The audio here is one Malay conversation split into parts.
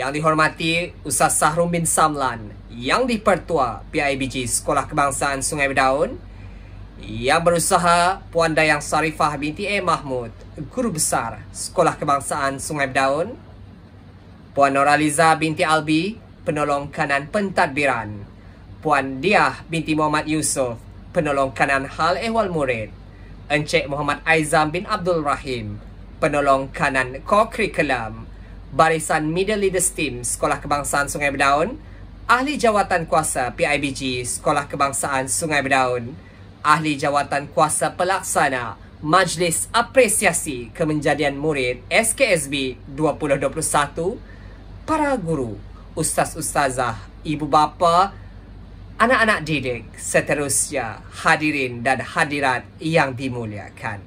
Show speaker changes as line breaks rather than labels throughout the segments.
Yang dihormati Ustaz Sahrum bin Samlan, Yang di-Pertua PIBG Sekolah Kebangsaan Sungai Berdaun, yang berusaha Puan Dayang Sarifah binti A. Mahmud, Guru Besar Sekolah Kebangsaan Sungai Berdaun, Puan Noraliza binti Albi, Penolong Kanan Pentadbiran, Puan Diah binti Muhammad Yusof, Penolong Kanan Hal Ehwal Murid, Encik Muhammad Aizam bin Abdul Rahim, Penolong Kanan Co-Curriculum, Barisan Middle Leaders Team Sekolah Kebangsaan Sungai Berdaun, Ahli Jawatan Kuasa PIBG Sekolah Kebangsaan Sungai Berdaun, Ahli Jawatan Kuasa Pelaksana Majlis Apresiasi Kemenjadian Murid SKSB 2021, para guru, ustaz-ustazah, ibu bapa, anak-anak didik, seterusnya, hadirin dan hadirat yang dimuliakan.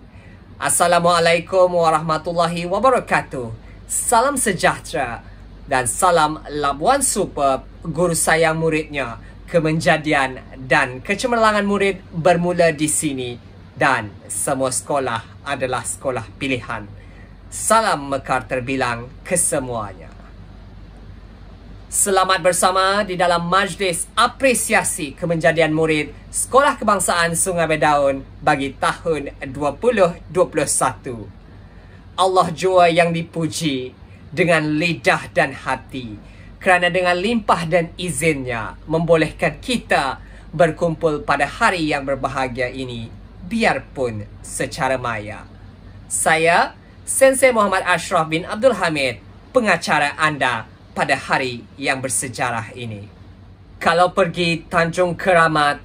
Assalamualaikum warahmatullahi wabarakatuh. Salam sejahtera dan salam Labuan Super, guru sayang muridnya. Kemenjadian dan kecemerlangan murid bermula di sini dan semua sekolah adalah sekolah pilihan. Salam mekar terbilang kesemuanya. Selamat bersama di dalam Majlis Apresiasi Kemenjadian Murid Sekolah Kebangsaan Sungai Berdaun bagi tahun 2021. Allah jua yang dipuji dengan lidah dan hati, kerana dengan limpah dan izinnya membolehkan kita berkumpul pada hari yang berbahagia ini, biarpun secara maya. Saya, Sensei Muhammad Ashraf bin Abdul Hamid, pengacara anda pada hari yang bersejarah ini. Kalau pergi Tanjung Keramat,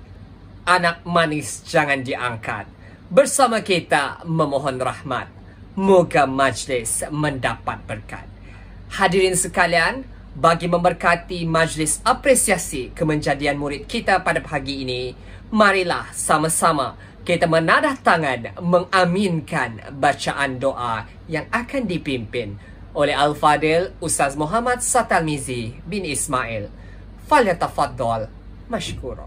anak manis jangan diangkat. Bersama kita memohon rahmat. Moga majlis mendapat berkat. Hadirin sekalian, bagi memberkati majlis apresiasi kemenjadian murid kita pada pagi ini, marilah sama-sama kita menadah tangan mengaminkan bacaan doa yang akan dipimpin oleh Al-Fadil Ustaz Muhammad Satalmizi bin Ismail. Falyatafaddal mashkura.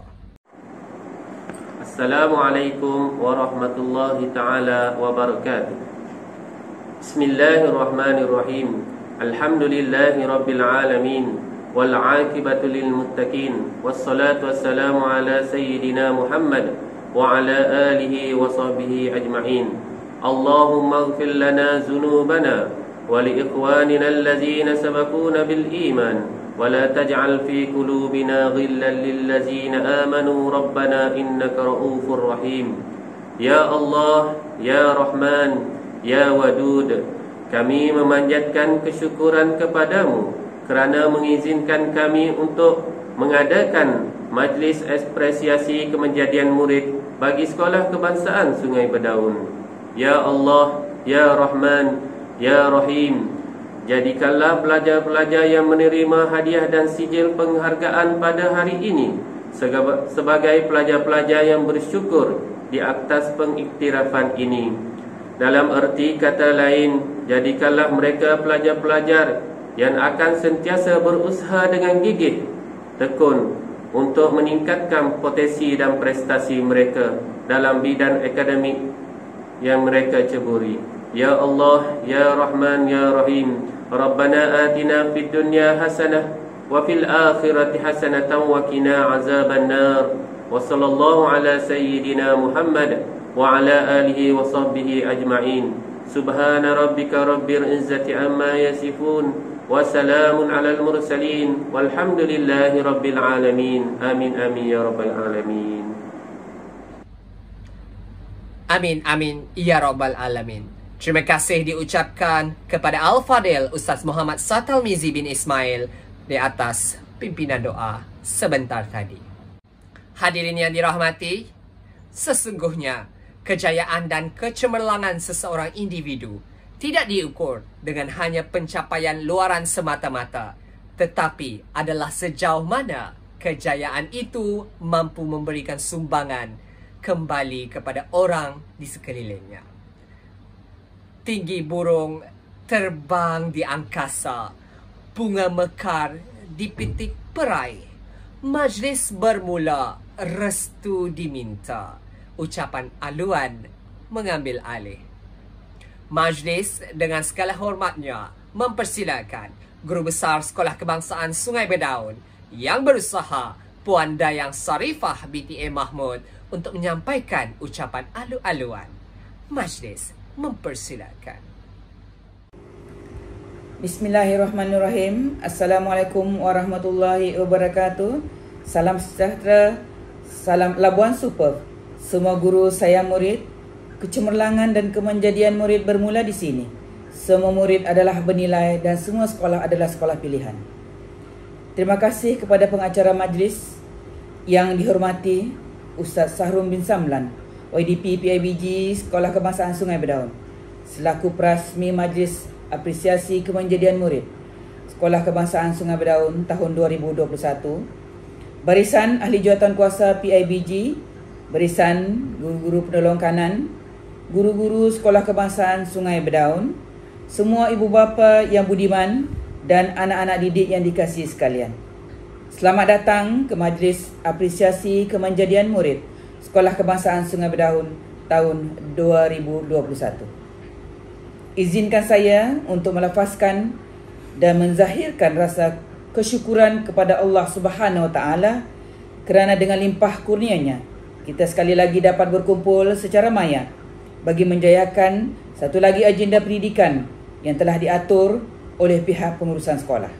Assalamualaikum warahmatullahi ta'ala wabarakatuh. Bismillahirrahmanirrahim. Alhamdulillahi rabbil alamin, wal aqibatu lil muttaqin, wassalatu wassalamu ala sayyidina Muhammad wa ala alihi wa sahbihi ajma'in. Allahumma ighfir lana dhunubana wa li ikhwanina allazina sabaquna bil iman, wa la taj'al fi qulubina ghillan lil ladzina amanu rabbana innaka ra'ufur rahim. Ya Allah, ya Rahman, ya Wadud, kami memanjatkan kesyukuran kepadamu kerana mengizinkan kami untuk mengadakan majlis apresiasi kemenjadian murid bagi Sekolah Kebangsaan Sungai Berdaun. Ya Allah, ya Rahman, ya Rahim, jadikanlah pelajar-pelajar yang menerima hadiah dan sijil penghargaan pada hari ini sebagai pelajar-pelajar yang bersyukur di atas pengiktirafan ini. Dalam erti kata lain, jadikanlah mereka pelajar-pelajar yang akan sentiasa berusaha dengan gigih, tekun untuk meningkatkan potensi dan prestasi mereka dalam bidang akademik yang mereka ceburi. Ya Allah, ya Rahman, ya Rahim, Rabbana atina fid dunya hasanah wa fil akhirati hasanatan wa qina azaban nar. Wa sallallahu ala sayyidina Muhammad wa ala alihi wa sahbihi ajma'in. Subhana rabbika rabbil izzati amma yasifun, wa salamun alal mursalin, walhamdulillahi rabbil alamin. Amin amin ya rabbal alamin.
Amin amin ya rabbal alamin. Terima kasih diucapkan kepada Al-Fadil Ustaz Muhammad Satalmizi bin Ismail di atas pimpinan doa sebentar tadi. Hadirin yang dirahmati, sesungguhnya kejayaan dan kecemerlangan seseorang individu tidak diukur dengan hanya pencapaian luaran semata-mata, tetapi adalah sejauh mana kejayaan itu mampu memberikan sumbangan kembali kepada orang di sekelilingnya. Tinggi burung terbang di angkasa, bunga mekar di pitik perai, majlis bermula, restu diminta, ucapan aluan mengambil alih. Majlis dengan segala hormatnya mempersilakan Guru Besar Sekolah Kebangsaan Sungai Bedaun yang berusaha Puan Dayang Sarifah binti Mahmud untuk menyampaikan ucapan alu-aluan. Majlis mempersilakan.
Bismillahirrahmanirrahim. Assalamualaikum warahmatullahi wabarakatuh. Salam sejahtera, salam Labuan Super. Semua guru sayang murid. Kecemerlangan dan kemenjadian murid bermula di sini. Semua murid adalah bernilai dan semua sekolah adalah sekolah pilihan. Terima kasih kepada pengacara majlis yang dihormati Ustaz Sahrum bin Samlan, YDP PIBG Sekolah Kebangsaan Sungai Bedaun, selaku Prasmi Majlis Apresiasi Kemenjadian Murid Sekolah Kebangsaan Sungai Bedaun tahun 2021, barisan ahli jawatankuasa PIBG, barisan guru-guru penolong kanan, guru-guru Sekolah Kebangsaan Sungai Bedaun, semua ibu bapa yang budiman dan anak-anak didik yang dikasihi sekalian. Selamat datang ke Majlis Apresiasi Kemenjadian Murid Sekolah Kebangsaan Sungai Bedaun tahun 2021. Izinkan saya untuk melafazkan dan menzahirkan rasa kesyukuran kepada Allah Subhanahu Wa Taala kerana dengan limpah kurnianya kita sekali lagi dapat berkumpul secara maya bagi menjayakan satu lagi agenda pendidikan yang telah diatur oleh pihak pengurusan sekolah.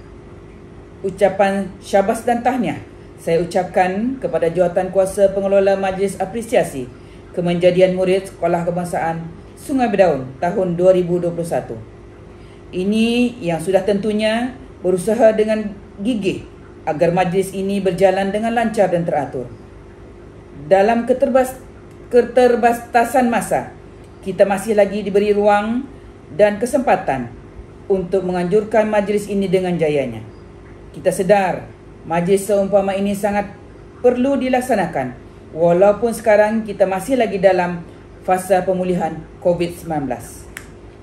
Ucapan syabas dan tahniah saya ucapkan kepada Jawatankuasa Pengelola Majlis Apresiasi Kemenjadian Murid Sekolah Kebangsaan Sungai Bedaun tahun 2021. Ini yang sudah tentunya berusaha dengan gigih agar majlis ini berjalan dengan lancar dan teratur. Dalam keterbatasan masa, kita masih lagi diberi ruang dan kesempatan untuk menganjurkan majlis ini dengan jayanya. Kita sedar majlis seumpama ini sangat perlu dilaksanakan walaupun sekarang kita masih lagi dalam fasa pemulihan COVID-19.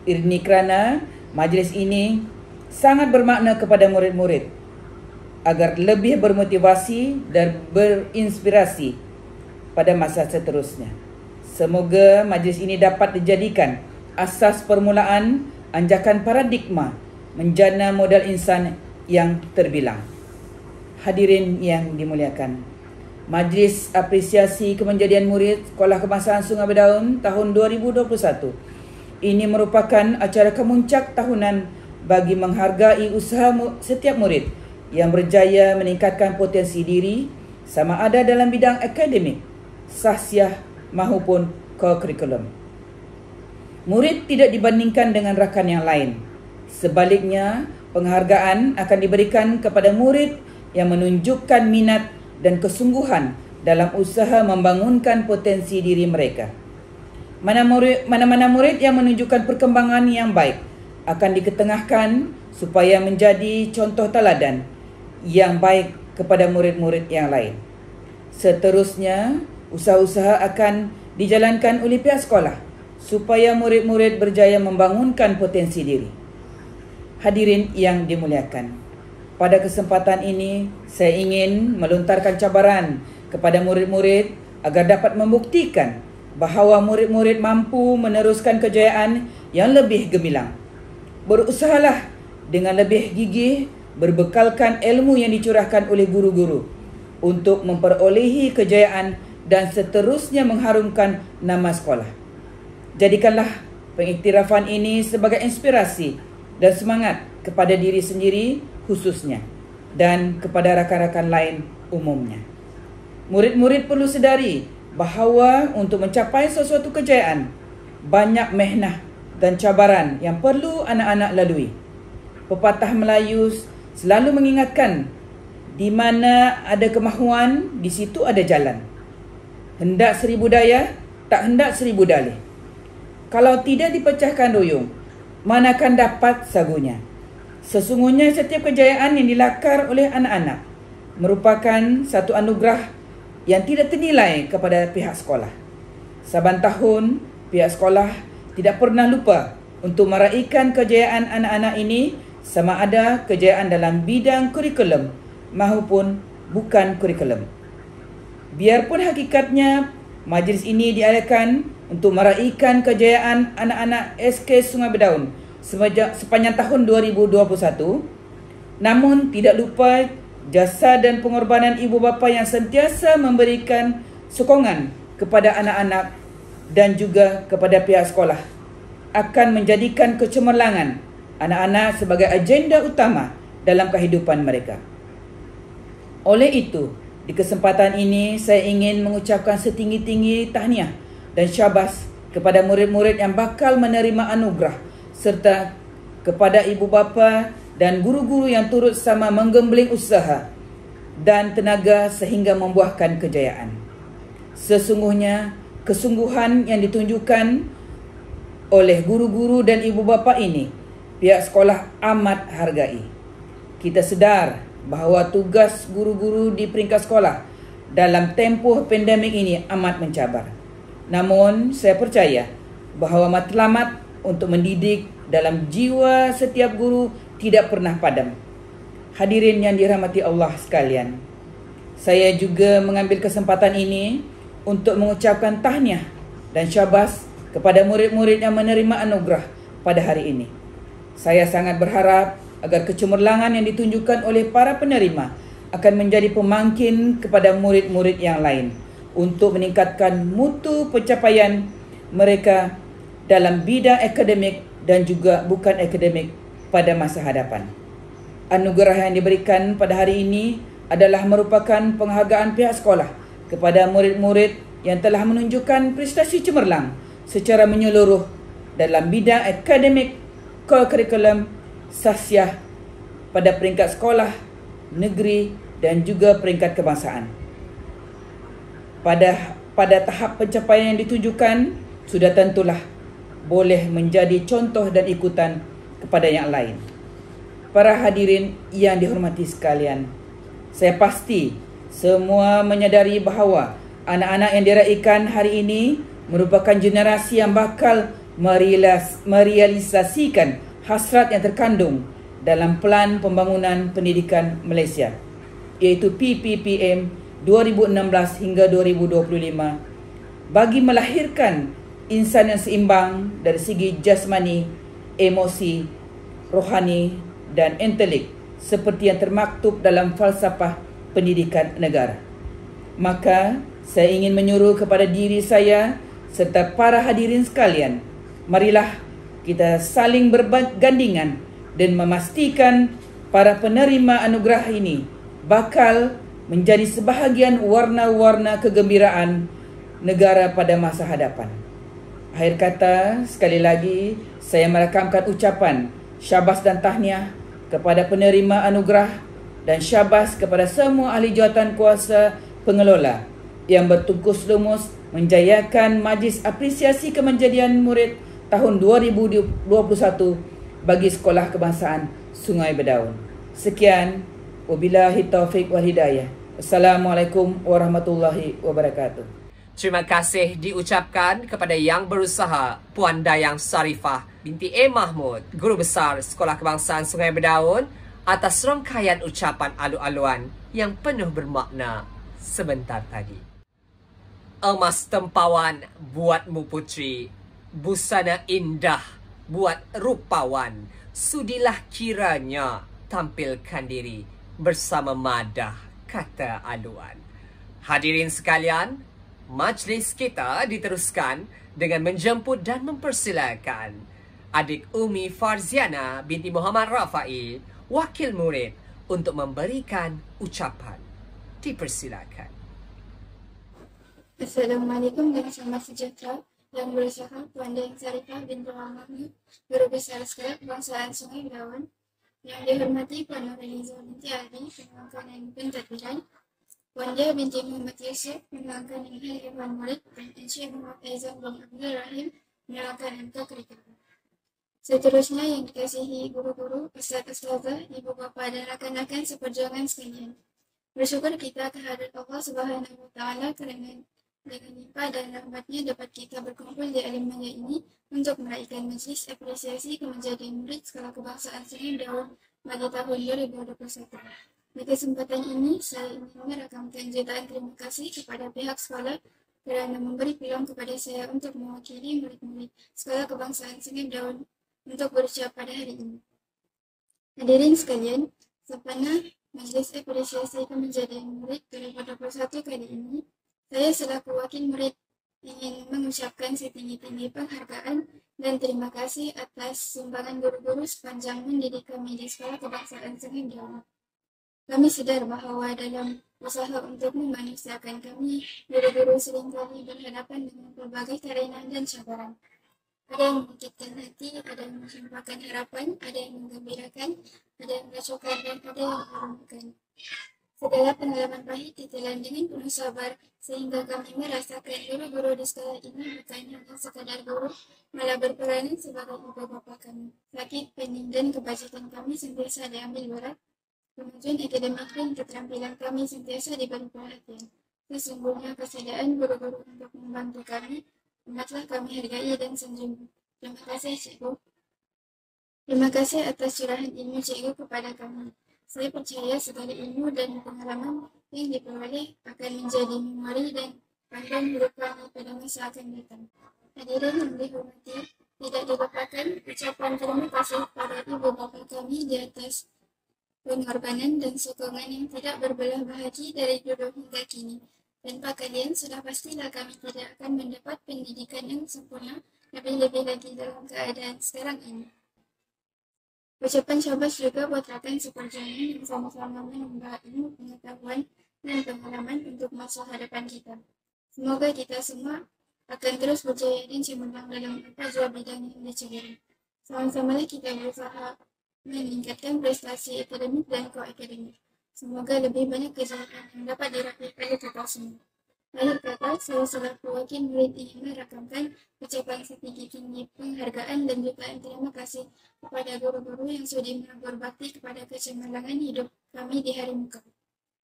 Ini kerana majlis ini sangat bermakna kepada murid-murid agar lebih bermotivasi dan berinspirasi pada masa seterusnya. Semoga majlis ini dapat dijadikan asas permulaan anjakan paradigma menjana modal insan yang terbilang. Hadirin yang dimuliakan, Majlis Apresiasi Kemenjadian Murid Sekolah Kebangsaan Sungai Bedaun tahun 2021 ini merupakan acara kemuncak tahunan bagi menghargai usaha setiap murid yang berjaya meningkatkan potensi diri sama ada dalam bidang akademik, sahsiah maupun co-curriculum. Murid tidak dibandingkan dengan rakan yang lain. Sebaliknya, penghargaan akan diberikan kepada murid yang menunjukkan minat dan kesungguhan dalam usaha membangunkan potensi diri mereka. Mana-mana murid yang menunjukkan perkembangan yang baik akan diketengahkan supaya menjadi contoh teladan yang baik kepada murid-murid yang lain. Seterusnya, usaha-usaha akan dijalankan oleh pihak sekolah supaya murid-murid berjaya membangunkan potensi diri. Hadirin yang dimuliakan, pada kesempatan ini saya ingin melontarkan cabaran kepada murid-murid agar dapat membuktikan bahawa murid-murid mampu meneruskan kejayaan yang lebih gemilang. Berusahalah dengan lebih gigih berbekalkan ilmu yang dicurahkan oleh guru-guru untuk memperolehi kejayaan dan seterusnya mengharumkan nama sekolah. Jadikanlah pengiktirafan ini sebagai inspirasi dan semangat kepada diri sendiri khususnya dan kepada rakan-rakan lain umumnya. Murid-murid perlu sedari bahawa untuk mencapai sesuatu kejayaan banyak mehnah dan cabaran yang perlu anak-anak lalui. Pepatah Melayu selalu mengingatkan, di mana ada kemahuan, di situ ada jalan. Hendak 1000 daya, tak hendak 1000 dalih. Kalau tidak dipecahkan ruyung, mana akan dapat sagunya. Sesungguhnya setiap kejayaan yang dilakar oleh anak-anak merupakan satu anugerah yang tidak ternilai kepada pihak sekolah. Saban tahun, pihak sekolah tidak pernah lupa untuk meraihkan kejayaan anak-anak ini sama ada kejayaan dalam bidang kurikulum maupun bukan kurikulum. Biarpun hakikatnya majlis ini diadakan untuk meraihkan kejayaan anak-anak SK Sungai Bedaun sepanjang tahun 2021, Namun tidak lupa jasa dan pengorbanan ibu bapa yang sentiasa memberikan sokongan kepada anak-anak dan juga kepada pihak sekolah akan menjadikan kecemerlangan anak-anak sebagai agenda utama dalam kehidupan mereka. Oleh itu, di kesempatan ini saya ingin mengucapkan setinggi-tinggi tahniah dan syabas kepada murid-murid yang bakal menerima anugerah serta kepada ibu bapa dan guru-guru yang turut sama menggembling usaha dan tenaga sehingga membuahkan kejayaan. Sesungguhnya, kesungguhan yang ditunjukkan oleh guru-guru dan ibu bapa ini, pihak sekolah amat hargai. Kita sedar bahawa tugas guru-guru di peringkat sekolah dalam tempoh pandemik ini amat mencabar. Namun, saya percaya bahawa matlamat untuk mendidik dalam jiwa setiap guru tidak pernah padam. Hadirin yang dirahmati Allah sekalian, saya juga mengambil kesempatan ini untuk mengucapkan tahniah dan syabas kepada murid-murid yang menerima anugerah pada hari ini. Saya sangat berharap agar kecemerlangan yang ditunjukkan oleh para penerima akan menjadi pemangkin kepada murid-murid yang lain untuk meningkatkan mutu pencapaian mereka dalam bidang akademik dan juga bukan akademik pada masa hadapan. Anugerah yang diberikan pada hari ini adalah merupakan penghargaan pihak sekolah kepada murid-murid yang telah menunjukkan prestasi cemerlang secara menyeluruh dalam bidang akademik, kurikulum, sasiah pada peringkat sekolah, negeri dan juga peringkat kebangsaan. Pada tahap pencapaian yang ditunjukkan, sudah tentulah boleh menjadi contoh dan ikutan kepada yang lain. Para hadirin yang dihormati sekalian, saya pasti semua menyadari bahawa anak-anak yang diraikan hari ini merupakan generasi yang bakal merealisasikan hasrat yang terkandung dalam Pelan Pembangunan Pendidikan Malaysia, iaitu PPPM 2016 hingga 2025, bagi melahirkan insan yang seimbang dari segi jasmani, emosi, rohani dan intelek seperti yang termaktub dalam falsafah pendidikan negara. Maka saya ingin menyuruh kepada diri saya serta para hadirin sekalian, marilah kita saling bergandingan dan memastikan para penerima anugerah ini bakal menjadi sebahagian warna-warna kegembiraan negara pada masa hadapan. Akhir kata, sekali lagi saya merakamkan ucapan syabas dan tahniah kepada penerima anugerah dan syabas kepada semua ahli jawatan kuasa pengelola yang bertungkus lumus menjayakan Majlis Apresiasi Kemenjadian Murid tahun 2021 bagi Sekolah Kebangsaan Sungai Berdaun. Sekian, wabillahi taufiq wal hidayah. Assalamualaikum warahmatullahi wabarakatuh.
Terima kasih diucapkan kepada Yang Berusaha Puan Dayang Sarifah binti A. Mahmud, Guru Besar Sekolah Kebangsaan Sungai Berdaun, atas rangkaian ucapan alu-aluan yang penuh bermakna sebentar tadi. Emas tempawan buatmu putri, busana indah buat rupawan, sudilah kiranya tampilkan diri bersama madah, kata aluan. Hadirin sekalian, majlis kita diteruskan dengan menjemput dan mempersilakan adik Umi Farziana binti Muhammad Rafai, wakil murid, untuk memberikan ucapan. Dipersilakan.
Assalamualaikum dan selamat sejahtera. Yang Berusaha Puan Dayang Sarifah binti Mahmud, Guru Besar Sekolah Kebangsaan Sungai Berdaun. Yang dihormati Puan Nurhaliza binti Ali, Pemangkanan Pentadbiran, Puan Dia binti Muhammad Yusuf, Pemangkanan Harian Murid, dan Encik Muhammad Aizan bin Abdul Rahim, Pemangkanan Kurikulum. Seterusnya yang dikasihi guru-guru, ustaz-ustazah, ibu bapa dan rakan-rakan seperjuangan sekalian. Bersyukur kita kehadrat Allah Subhanahu Wa Taala kerana dengan limpah dan rahmatnya dapat kita berkumpul di alam maya ini untuk meraihkan majlis apresiasi kemenjadian murid Sekolah Kebangsaan Sungai Berdaun bagi tahun 2021. Di kesempatan ini, saya ingin merakamkan jutaan terima kasih kepada pihak sekolah kerana memberi peluang kepada saya untuk mewakili murid-murid Sekolah Kebangsaan Sungai Berdaun untuk berucap pada hari ini. Hadirin sekalian, Sempena Majlis Apresiasi Kemenjadian Murid 2021 kali ini, saya selaku wakil murid ingin mengucapkan setinggi-tinggi penghargaan dan terima kasih atas sumbangan guru-guru sepanjang mendidik kami di Sekolah Kebangsaan Sungai Bedaun. Kami sadar bahawa dalam usaha untuk memanusiakan kami, guru-guru seringkali berhadapan dengan berbagai kerenan dan cabaran. Ada yang menyakitkan hati, ada yang menghampakan harapan, ada yang menggembirakan, ada yang mengacaukan, dan ada yang meremehkan. Segala pengalaman pahit ditelan dengan penuh sabar, sehingga kami merasakan guru-guru di sekolah ini bukan hanya sekadar guru, malah berperanan sebagai ibu bapa kami. Sakit, pening, dan kebajikan kami sentiasa diambil berat. Kemajuan akademik dan keterampilan kami sentiasa diberi perhatian. Sesungguhnya kesediaan guru-guru untuk membantu kami amatlah kami hargai dan sanjung. Terima kasih Cikgu. Terima kasih atas curahan ilmu Cikgu kepada kami. Saya percaya segala ilmu dan pengalaman yang diperoleh akan menjadi memori dan panduan hidup kami pada masa akan datang. Hadirin yang dihormati, tidak dilupakan ucapan terima kasih pada ibu bapa kami di atas pengorbanan dan sokongan yang tidak berbelah bahagi dari dulu hingga kini. Tanpa kalian, sudah pastilah kami tidak akan mendapat pendidikan yang sempurna, lebih-lebih lagi dalam keadaan sekarang ini. Ucapan syabas juga buat rakan seperjuangan yang sama-sama menambah ilmu, pengetahuan, dan pengalaman untuk masa hadapan kita. Semoga kita semua akan terus berjaya dan cemerlang dalam apa jua bidang yang diceburi. Sama-samalah kita berusaha meningkatkan prestasi akademik dan koakademik. Semoga lebih banyak kejayaan yang dapat diraih oleh kita semua. Akhir kata, saya selaku wakil murid ingin merakamkan ucapan setinggi-tinggi penghargaan dan jutaan terima kasih kepada guru-guru yang sudi berbakti kepada kecemerlangan hidup kami di hari muka.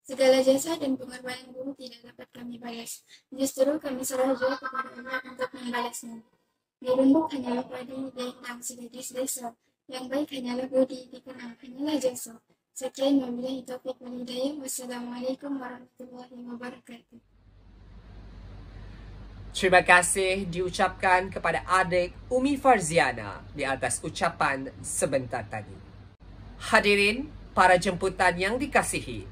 Segala jasa dan pengorbanan guru tidak dapat kami balas. Justru kami serah juga kepada Allah untuk membalasnya. Di rembuk hanyalah padi, dendang segadis desa. Yang baik hanyalah budi, dikenal hanyalah jasa. Sekian wabillahi taufiq wal hidayah. Wassalamualaikum warahmatullahi wabarakatuh.
Terima kasih diucapkan kepada adik Umi Farziana di atas ucapan sebentar tadi. Hadirin para jemputan yang dikasihi,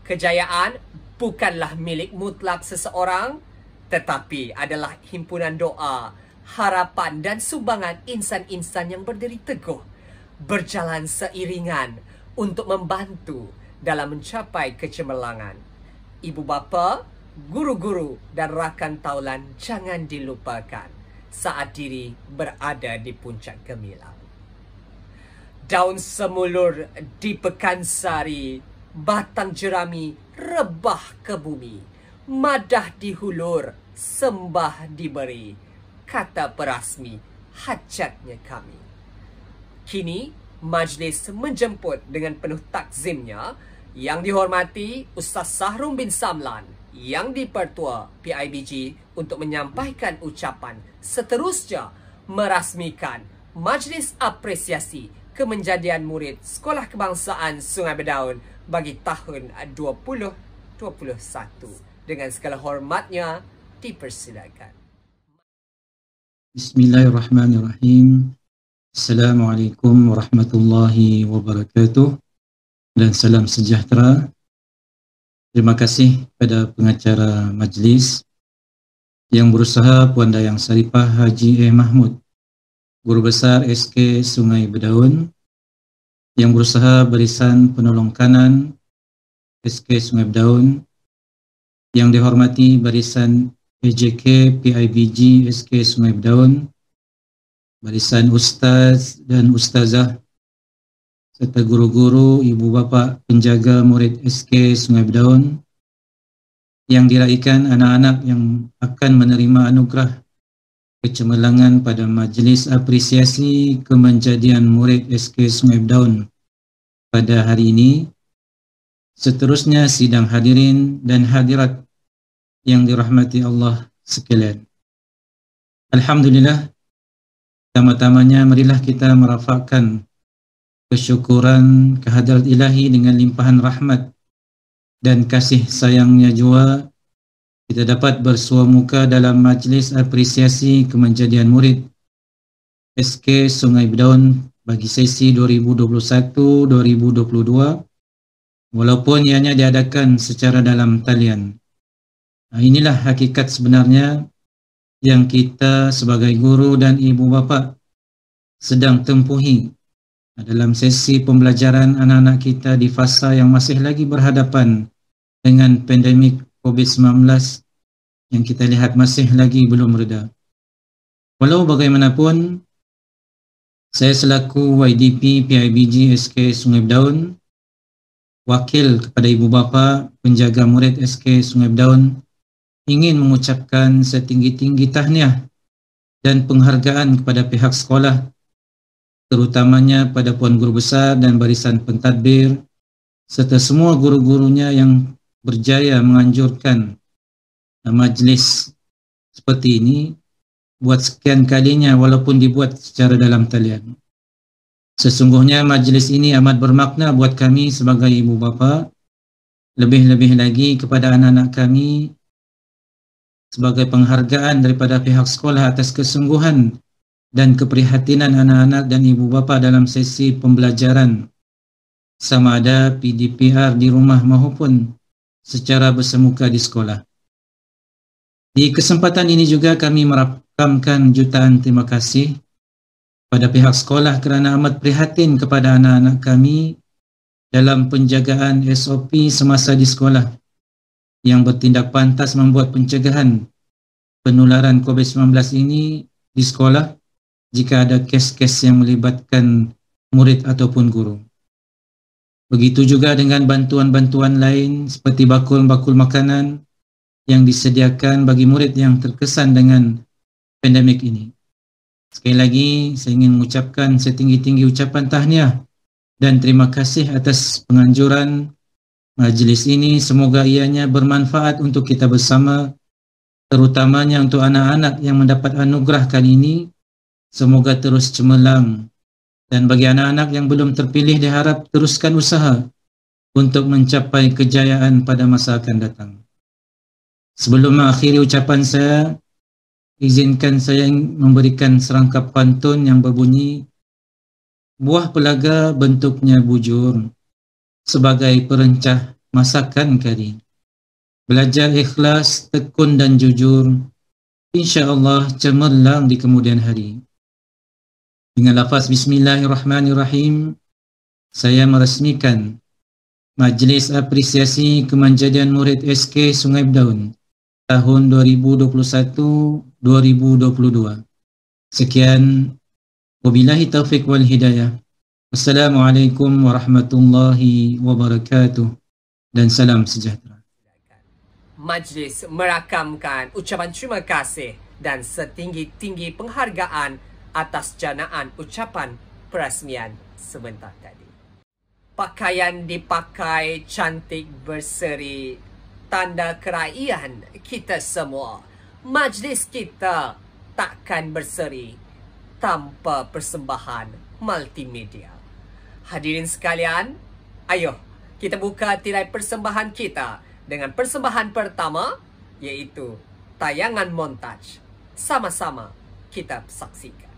kejayaan bukanlah milik mutlak seseorang, tetapi adalah himpunan doa, harapan dan sumbangan insan-insan yang berdiri teguh, berjalan seiringan untuk membantu dalam mencapai kecemerlangan. Ibu bapa, guru-guru dan rakan taulan jangan dilupakan saat diri berada di puncak gemilang. Daun semulur di Pekansari, batang jerami rebah ke bumi, madah dihulur, sembah diberi, kata perasmi hajatnya kami. Kini majlis menjemput dengan penuh takzimnya yang dihormati Ustaz Sahrum bin Samlan yang dipertua PIBG untuk menyampaikan ucapan, seterusnya merasmikan Majlis Apresiasi Kemenjadian Murid Sekolah Kebangsaan Sungai Bedaun bagi tahun 2021. Dengan segala hormatnya dipersilakan.
Bismillahirrahmanirrahim. Assalamualaikum warahmatullahi wabarakatuh dan salam sejahtera. Terima kasih kepada pengacara majlis yang berusaha Puan Dayang Sarifah Haji Mahmud, Guru Besar SK Sungai Bedaun, yang berusaha Barisan Penolong Kanan SK Sungai Bedaun, yang dihormati Barisan PJK PIBG SK Sungai Bedaun, barisan ustaz dan ustazah, serta guru-guru, ibu bapa penjaga murid SK Sungai Bedaun, yang diraikan anak-anak yang akan menerima anugerah kecemerlangan pada Majlis Apresiasi Kemenjadian Murid SK Sungai Bedaun pada hari ini. Seterusnya sidang hadirin dan hadirat yang dirahmati Allah sekalian. Alhamdulillah, pertama-tamanya marilah kita merafakkan kesyukuran kehadrat ilahi dengan limpahan rahmat dan kasih sayangnya jua kita dapat bersua muka dalam Majlis Apresiasi Kemenjadian Murid SK Sungai Bedaun bagi sesi 2021-2022 walaupun ianya diadakan secara dalam talian. Inilah hakikat sebenarnya yang kita sebagai guru dan ibu bapa sedang tempuhi dalam sesi pembelajaran anak-anak kita di fasa yang masih lagi berhadapan dengan pandemik COVID-19 yang kita lihat masih lagi belum reda. Walau bagaimanapun, saya selaku YDP PIBG SK Sungai Berdaun, wakil kepada ibu bapa penjaga murid SK Sungai Berdaun, ingin mengucapkan setinggi-tinggi tahniah dan penghargaan kepada pihak sekolah, terutamanya pada Puan Guru Besar dan barisan pentadbir, serta semua guru-gurunya yang berjaya menganjurkan majlis seperti ini buat sekian kalinya walaupun dibuat secara dalam talian. Sesungguhnya majlis ini amat bermakna buat kami sebagai ibu bapa, lebih-lebih lagi kepada anak-anak kami sebagai penghargaan daripada pihak sekolah atas kesungguhan dan keprihatinan anak-anak dan ibu bapa dalam sesi pembelajaran sama ada PDPR di rumah maupun secara bersemuka di sekolah. Di kesempatan ini juga kami merakamkan jutaan terima kasih pada pihak sekolah kerana amat prihatin kepada anak-anak kami dalam penjagaan SOP semasa di sekolah yang bertindak pantas membuat pencegahan penularan COVID-19 ini di sekolah jika ada kes-kes yang melibatkan murid ataupun guru. Begitu juga dengan bantuan-bantuan lain seperti bakul-bakul makanan yang disediakan bagi murid yang terkesan dengan pandemik ini. Sekali lagi, saya ingin mengucapkan setinggi-tinggi ucapan tahniah dan terima kasih atas penganjuran majlis ini. Semoga ianya bermanfaat untuk kita bersama, terutamanya untuk anak-anak yang mendapat anugerah kali ini. Semoga terus cemerlang. Dan bagi anak-anak yang belum terpilih, diharap teruskan usaha untuk mencapai kejayaan pada masa akan datang. Sebelum mengakhiri ucapan saya, izinkan saya memberikan serangkap pantun yang berbunyi, buah pelaga bentuknya bujur, sebagai perencah masakan kari. Belajar ikhlas, tekun dan jujur, insya-Allah cemerlang di kemudian hari. Dengan lafaz Bismillahirrahmanirrahim, saya meresmikan Majlis Apresiasi Kemanjadian Murid SK Sungai Berdaun tahun 2021-2022. Sekian, wabillahi taufiq wal hidayah. Wassalamualaikum warahmatullahi wabarakatuh dan salam sejahtera.
Majlis merakamkan ucapan terima kasih dan setinggi-tinggi penghargaan atas janaan ucapan perasmian sebentar tadi. Pakaian dipakai cantik berseri, tanda keraian kita semua. Majlis kita takkan berseri tanpa persembahan multimedia. Hadirin sekalian, ayo kita buka tirai persembahan kita dengan persembahan pertama, iaitu tayangan montaj. Sama-sama kita saksikan.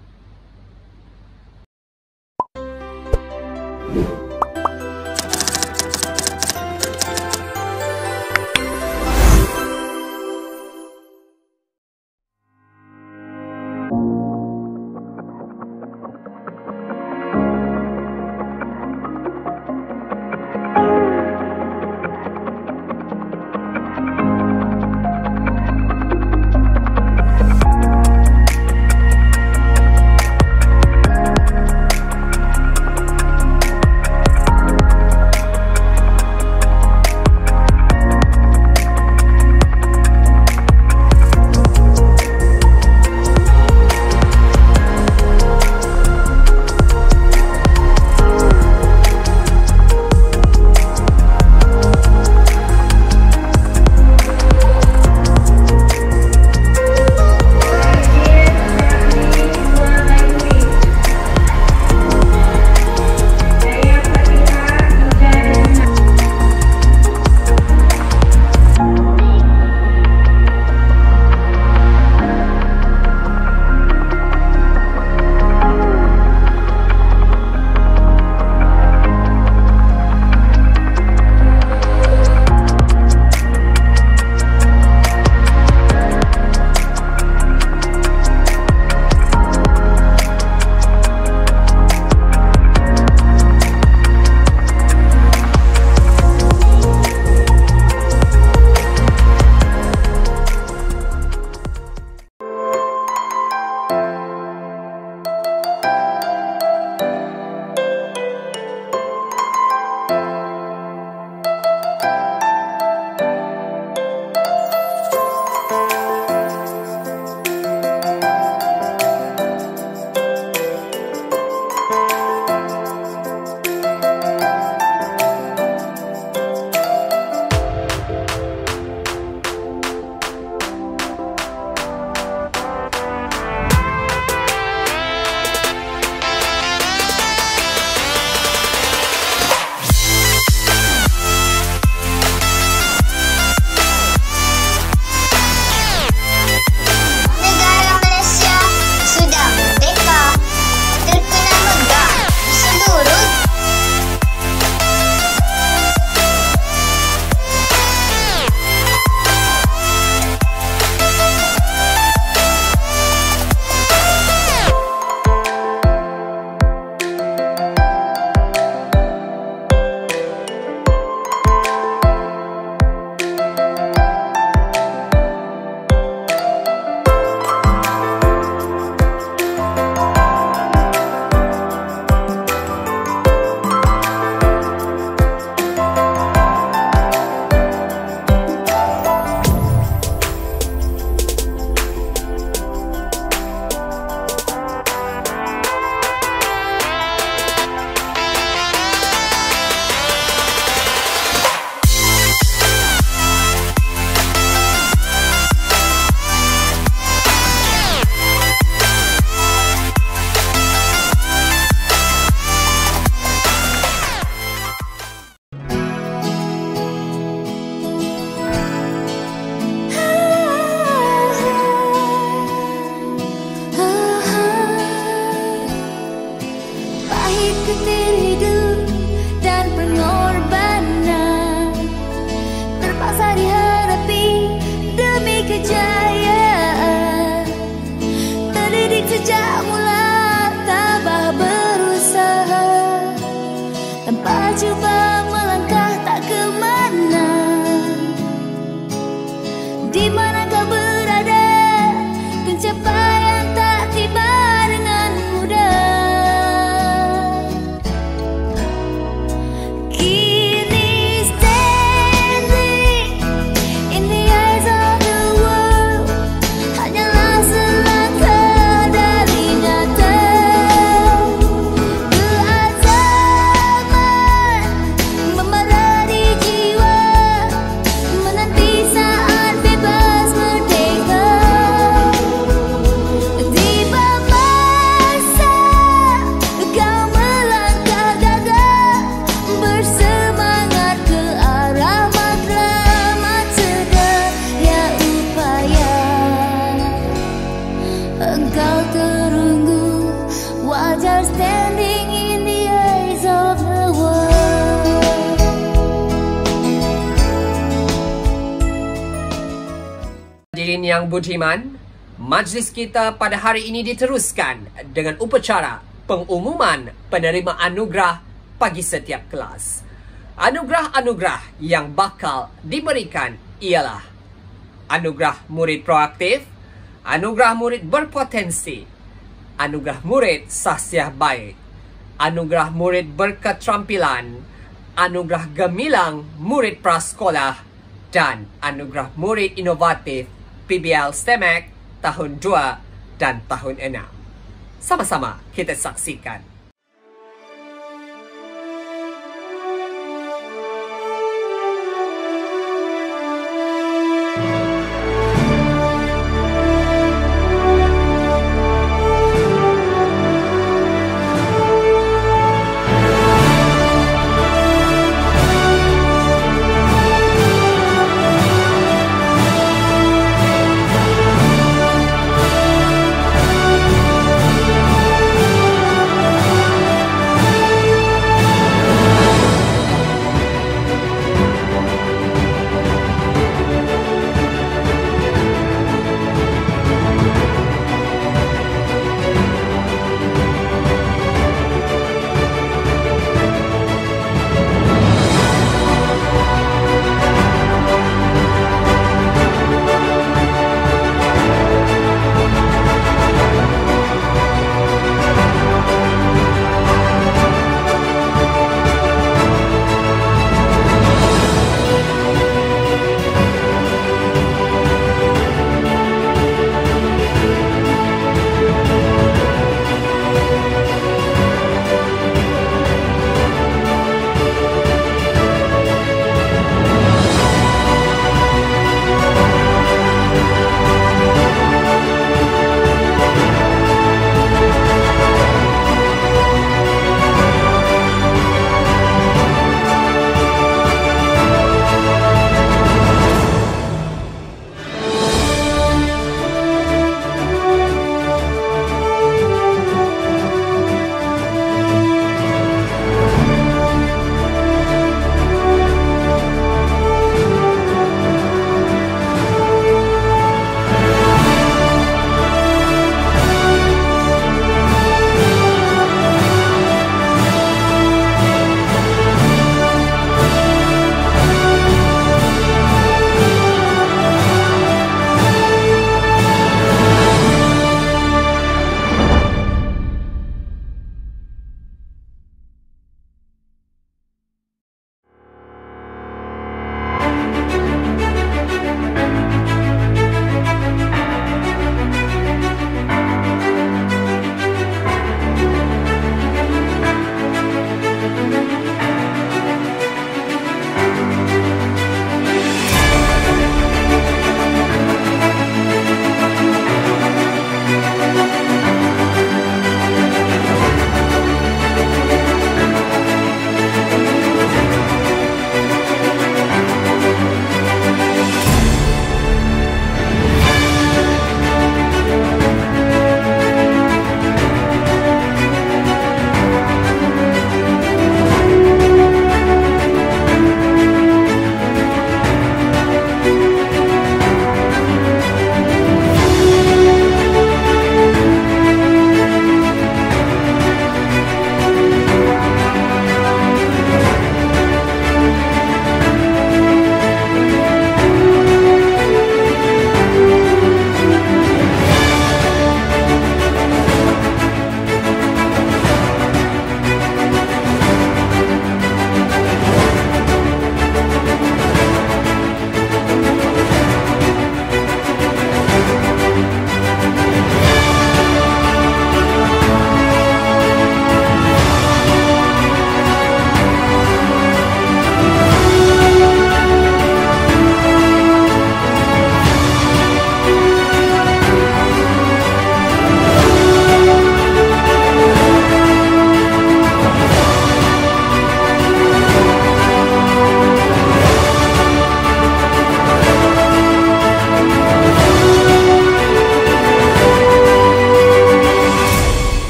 yang budiman, majlis kita pada hari ini diteruskan dengan upacara pengumuman penerima anugerah bagi setiap kelas. Anugerah-anugerah yang bakal diberikan ialah anugerah murid proaktif, anugerah murid berpotensi, anugerah murid sahsiah baik, anugerah murid berketerampilan, anugerah gemilang murid prasekolah, dan anugerah murid inovatif PBL STEMAC tahun 2 dan tahun 6. Sama-sama kita saksikan.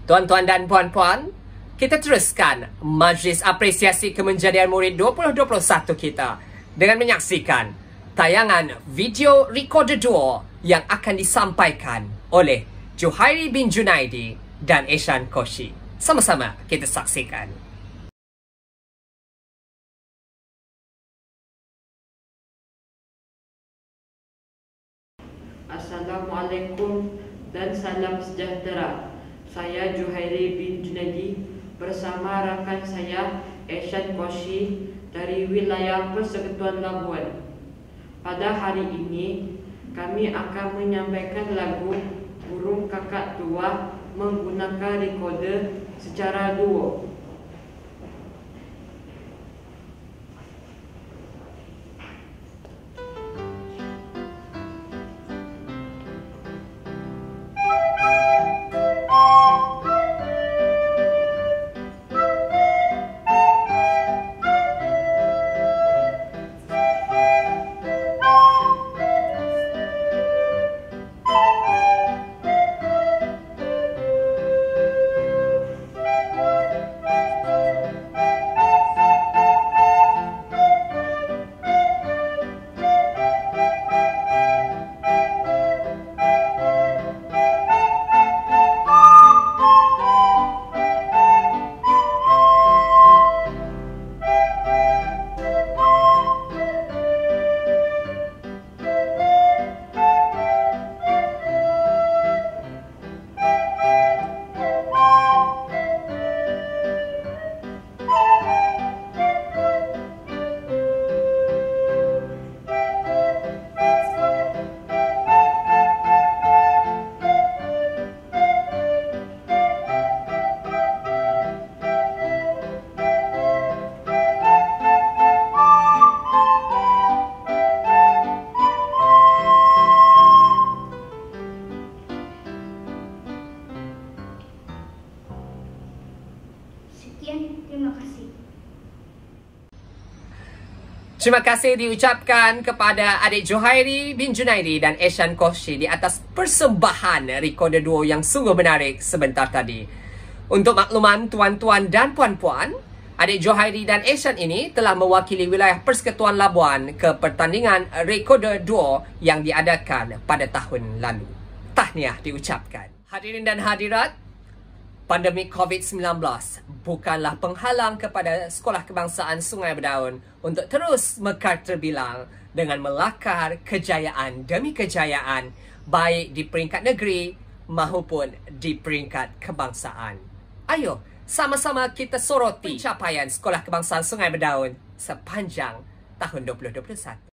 Tuan-tuan dan puan-puan, kita teruskan Majlis Apresiasi Kemenjadian Murid 2021 kita dengan menyaksikan tayangan video recorder duo yang akan disampaikan oleh Juhairi bin Junaidi dan Eshan Koshi. Sama-sama kita saksikan.
Assalamualaikum dan salam sejahtera. Saya Juhairi bin Junaidi bersama rakan saya Eshan Koshi dari wilayah Persekutuan Labuan. Pada hari ini kami akan menyampaikan lagu Burung Kakak Tua menggunakan recorder secara duo.
Terima kasih.
Terima kasih diucapkan kepada adik Juhairi bin Junaidi dan Eshan Koshi di atas persembahan recorder duo yang sungguh menarik sebentar tadi. Untuk makluman tuan-tuan dan puan-puan, adik Juhairi dan Eshan ini telah mewakili wilayah Persekutuan Labuan ke pertandingan recorder duo yang diadakan pada tahun lalu. Tahniah diucapkan. Hadirin dan hadirat, pandemik COVID-19 bukanlah penghalang kepada Sekolah Kebangsaan Sungai Berdaun untuk terus mekar terbilang dengan melakar kejayaan demi kejayaan baik di peringkat negeri maupun di peringkat kebangsaan. Ayo, sama-sama kita soroti pencapaian Sekolah Kebangsaan Sungai Berdaun sepanjang tahun 2021.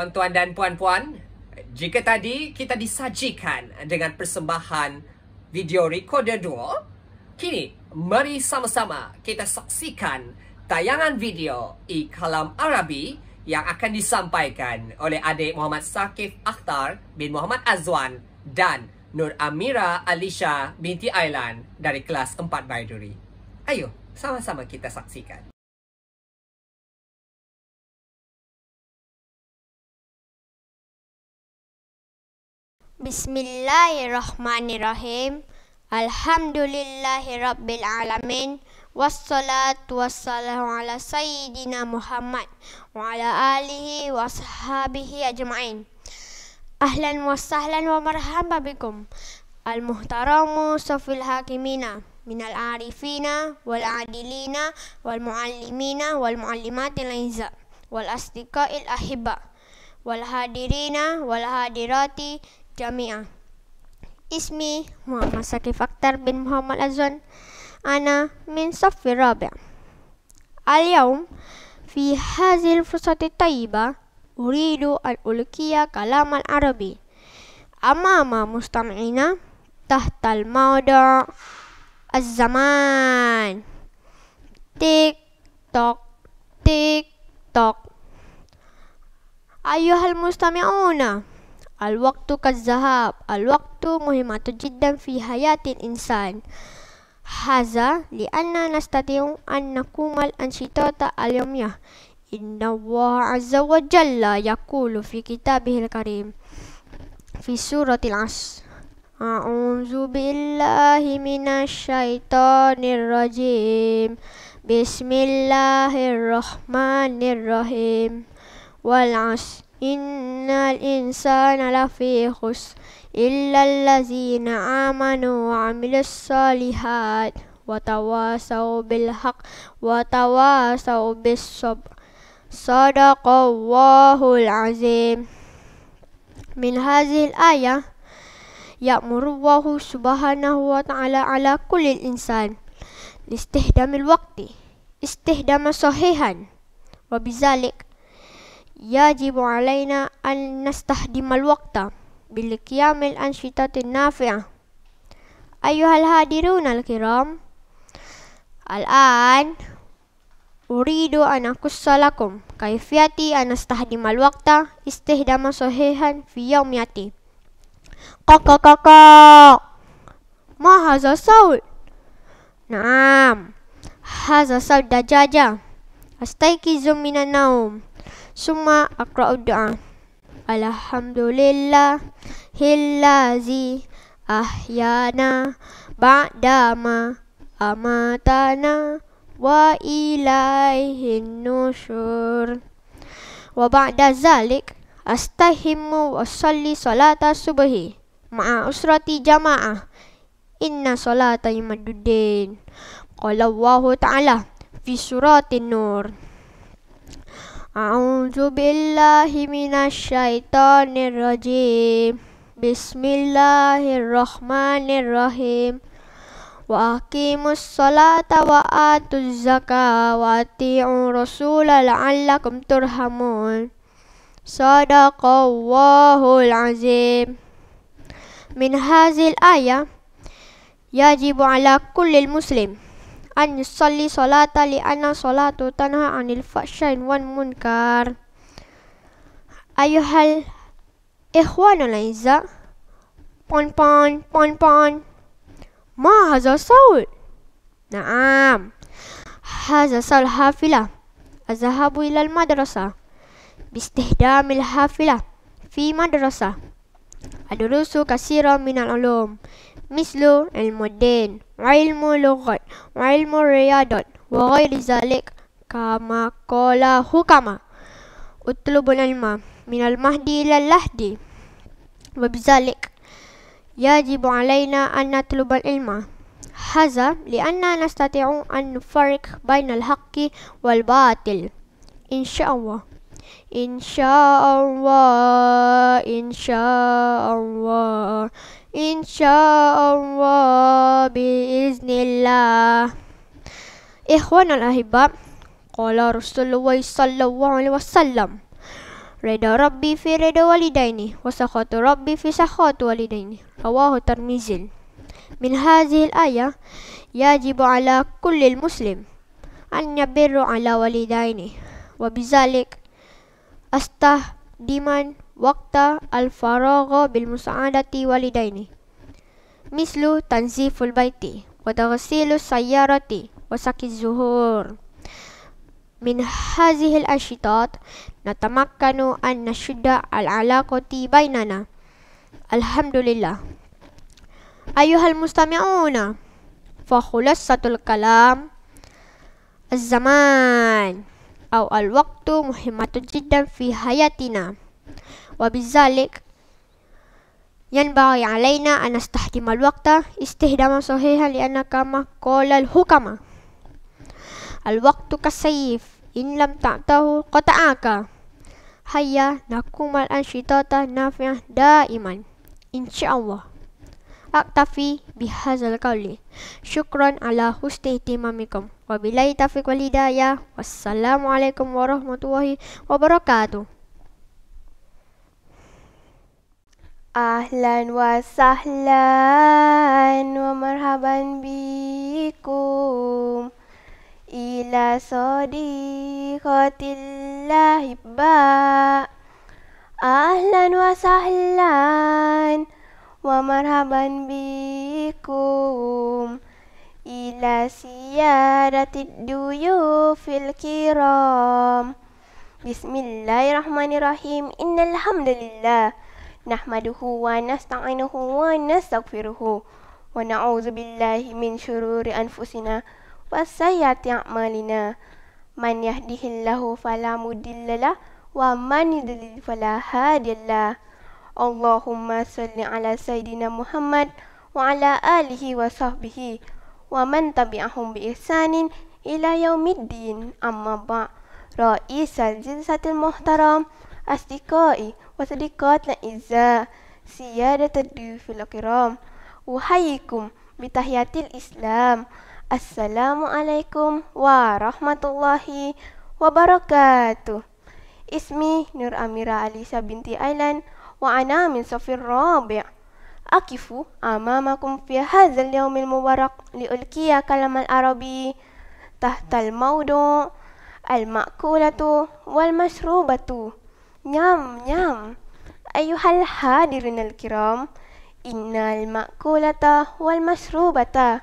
Tuan-tuan dan puan-puan, jika tadi kita disajikan dengan persembahan video recorder duo, kini mari sama-sama kita saksikan tayangan video Kalam Arabi yang akan disampaikan oleh adik Muhammad Sakif Akhtar bin Muhammad Azwan dan Nur Amira Alisha binti Ailan dari kelas 4 Baiduri. Ayo, sama-sama kita saksikan.
Bismillahirrahmanirrahim. Alhamdulillahi Rabbil Alamin. Wassalatu wassalamu ala Sayyidina Muhammad wa ala alihi wa sahabihi ajma'in. Ahlan wa sahlan wa marhaban bikum. Al-muhtaramu safil hakimina minal arifina wal adilina wal muallimina wal muallimatil aiza wal asdiqail ahibba wal hadirina wal hadirati jami'ah. Ismi Muhammad Sakif Akhtar bin Muhammad Azwan. Ana min saffi rabi'. Al-yawm fi hadhihi al-fursati at-tayyibah uridu an ulqiya kalam al-arabi amama mustami'ina tahta al-mawdu' az-zaman. Tik tok tik tok. Ayyuhal mustami'una, al-waqtu kaz-zahab, al-waqtu muhimmatun jiddan fi hayatil insan. Haza li'anna nastati'u an nakumal anshitata al-yawmiyah. Inna Allah azza wa jalla yaqulu fi kitabihil karim fi suratil Asr. A'udzu billahi minasy syaithanir rajim. Bismillahirrahmanirrahim. Wal 'asr innal insana lafi khusr illa allazina amanu wa 'amilus solihat wa tawasau bil haqq wa tawasau bis sabr. Sadaqallahul azim. Min hadhil ayah ya'muru Allahu subhanahu wa ta'ala ala kulli insan listihdamil waqti istihdama sahihan wa bizalik yajibu alaina an nastahdimal waqta bil qiyamil anshitatin nafi'ah. Ayyuhal hadirun al-kiram, al-an uridu an aqussa lakum kaifiyati an nastahdimal waqta istihdama sahihan fi yawmiyati. Kakak, ma haza saud? Naam, haza saud dajaja. Astayqizu minan naum summa aqra'u du'a. Alhamdulillah hillazi ahyana ba'dama amatana wa ilaihin nusyur. Wa ba'da zalik astahimu wa salli salata subhi ma'a usrati jama'ah. Inna salata imaduddin. Qala Allahu ta'ala fi suratin Nur. A'udzu billahi minasy syaithanir rajim. Bismillahirrahmanirrahim. Wa aqimus salata wa atuz zakata wa ati'u rasula la'allakum turhamun. Sadaqallahul azim. Min hazil ayah yajibu ala kulli muslim an yusalli salata li'anna salatu tanha anil fahsya'i wal munkar. Ayuhal ikhwanul aizza, pon, ma haza saud? Naam, haza saul hafilah azhabu ilal madrasah bistihdamil hafilah fi madrasah adurusu kasira minal ulum mislu ilmu din wa ilmu lughat wa ilmu riyadat wa ghairi zalik kama qala hukama utlubul ilma minal mahdi ilal lahdi. Wa bizalik yajibu alaina an natlubal ilma haza li'anna nastati'u an nufarriq bainal haqqi wal batil. Insyaallah, insyaallah, insyaallah, insyaallah, biiznillah. Ikhwanul ahibab, qala Rasulullah sallallahu alaihi wasallam, Rida Rabbi fi rida walidaini wa sakhatu Rabbi fi sakhatu walidaini. Rawahu Tirmizi. Min hadhihi al-ayah yajibu ala kulli muslim an yabirru ala walidaini wa bizalik astahdiman waqta al-faragha bil musa'adati walidaini mislu tanziful baiti wa taghsilu sayyarati wa saki zuhur. Min hadhihi al-anshitat natamakkanu an nashudda al-alaqati bainana. Alhamdulillah. Ayuhal mustami'una, fa khulasatul kalam az-zaman أو الوقت مهمة جدا في حياتنا وبذلك ينبغي علينا أن نستخدم الوقت استخداما صحيحا لأن كما قال الحكماء الوقت كالسيف إن لم تعطه قطعك. هيا نقوم الأنشطة النافعة دائما إن شاء الله. أكتفي بهذا القول. شكرا على حسن اهتمامكم وبالله التوفيق والهداية والسلام عليكم ورحمة الله وبركاته.
أهلا وسهلا ومرحبا بكم إلى صديقة الأحباء. أهلا وسهلا ومرحبا بكم إلى سيارة الضيوف الكرام. بسم الله الرحمن الرحيم. إن الحمد لله نحمده ونستعينه ونستغفره ونعوذ بالله من شرور أنفسنا وسيئات أعمالنا. من يهده الله فلا مضل له ومن يضلل فلا هادي له. اللهم صل على سيدنا محمد وعلى آله وصحبه ومن تبعهم بإحسان إلى يوم الدين. أما بعد، رئيس الجلسة المحترم، أصدقائي وصديقات الأعزاء، سيادة الضيوف الكرام، أحييكم بتحية الإسلام. السلام عليكم ورحمة الله وبركاته. اسمي نور أميرة أليسا binti Ailan وأنا من صف الرابع. أقف أمامكم في هذا اليوم المبارك لألقي كلام العربي تحت الموضوع المأكولة والمشروبة. نعم نعم أيها الحاضرون الكرام، إن المأكولة والمشروبة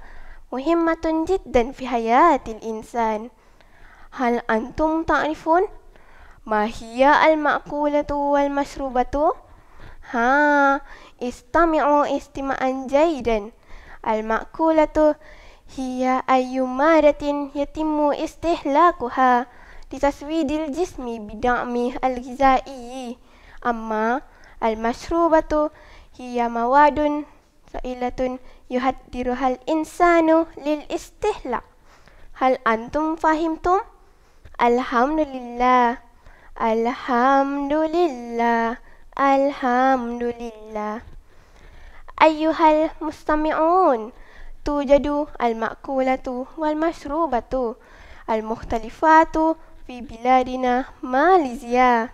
مهمة جدا في حياة الإنسان. هل أنتم تعرفون ما هي المأكولة والمشروبة؟ استمعوا استماعا جيدا. المأكولة هي أي مادة يتم استهلاكها لتسويد الجسم بدعمه الغذائي. أما المشروبة هي مواد سائلة يهدرها الإنسان للاستهلاك. هل أنتم فهمتم؟ الحمد لله الحمد لله الحمد لله. أيها المستمعون، توجد المأكولة والمشروبة المختلفات في بلادنا ماليزيا.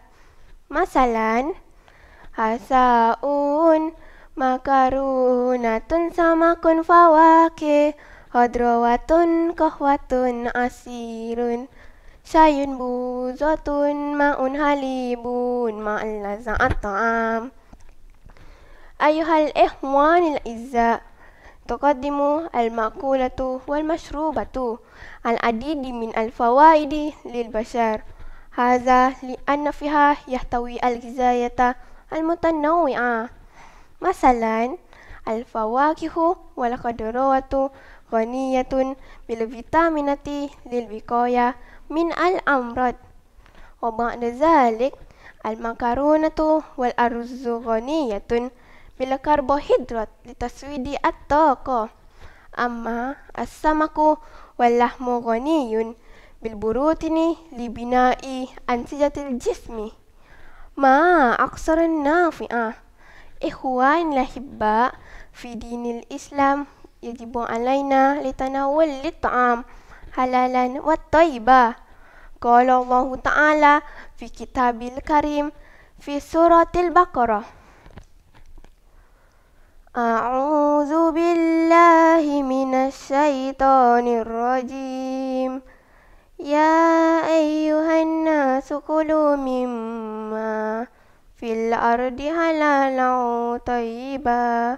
مثلا عساء، مكرونة، سمك، فواكه، خضروات، قهوة، عصير، شاي، بوظة، ماء، حليب مع لذة الطعام. أيها الإخوان الأعزاء، تقدم المأكولة والمشروبة العديد من الفوائد للبشر. هذا لأن فيها يحتوي الغذاء المتنوعة. مثلا الفواكه والخضروات غنية بالفيتامينات للوقاية من الأمراض. وبعد ذلك المكرونة والأرز غنية بالكربوهيدرات لتسويد الطاقة. أما السمك واللحم غني بالبروتين لبناء أنسجة الجسم. ما أكثر النافع. إخواني الأحباء، في دين الإسلام يجب علينا لتناول الطعام حلالا والطيبة. قال الله تعالى في كتابه الكريم: fi suratil Baqarah. A'udzu billahi minasy syaithanir rajim. Ya ayyuhan nasu kulu mimma fil ardi halalan thayyiban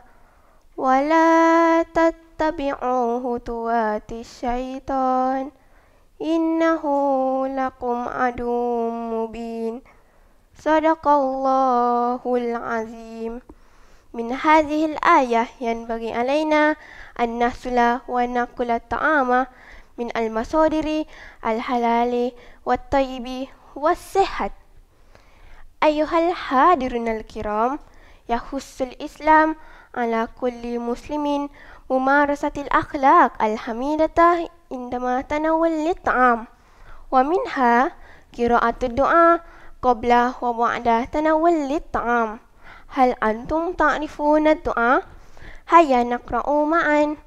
wa la tattabi'u khutuwatis syaitan innahu lakum aduwwum mubin. Sadaqallahul azim. Min hadhil ayah yanbaghi alaina an nahsula wa nakula ta'ama min al-masadiri al-halali wat-tayyibi was-sihhat. Ayyuhal hadirun al-kiram, yahussul Islam ala kulli muslimin mumarasatil akhlaq al-hamidata indama tanawul lit'am. Wa minha qira'atud du'a qabla wa ba'da tanawul lit'am. Hal antum ta'rifuna ad-du'a? Hayya naqra'u ma'an.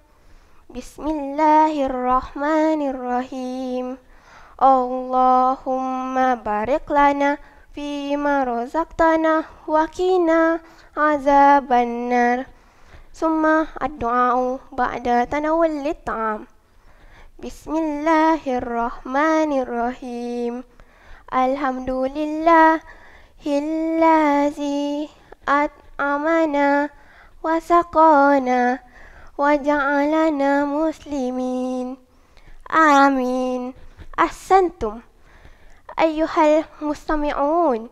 Bismillahirrahmanirrahim. Allahumma barik lana fima razaqtana wa qina azabannar. Summa ad-du'a'u ba'da tanawul lit'am. Bismillahirrahmanirrahim. Alhamdulillahillazi at'amana wa saqana wa ja'alana muslimin. Amin. Ahsantum. Ayyuhal mustami'un,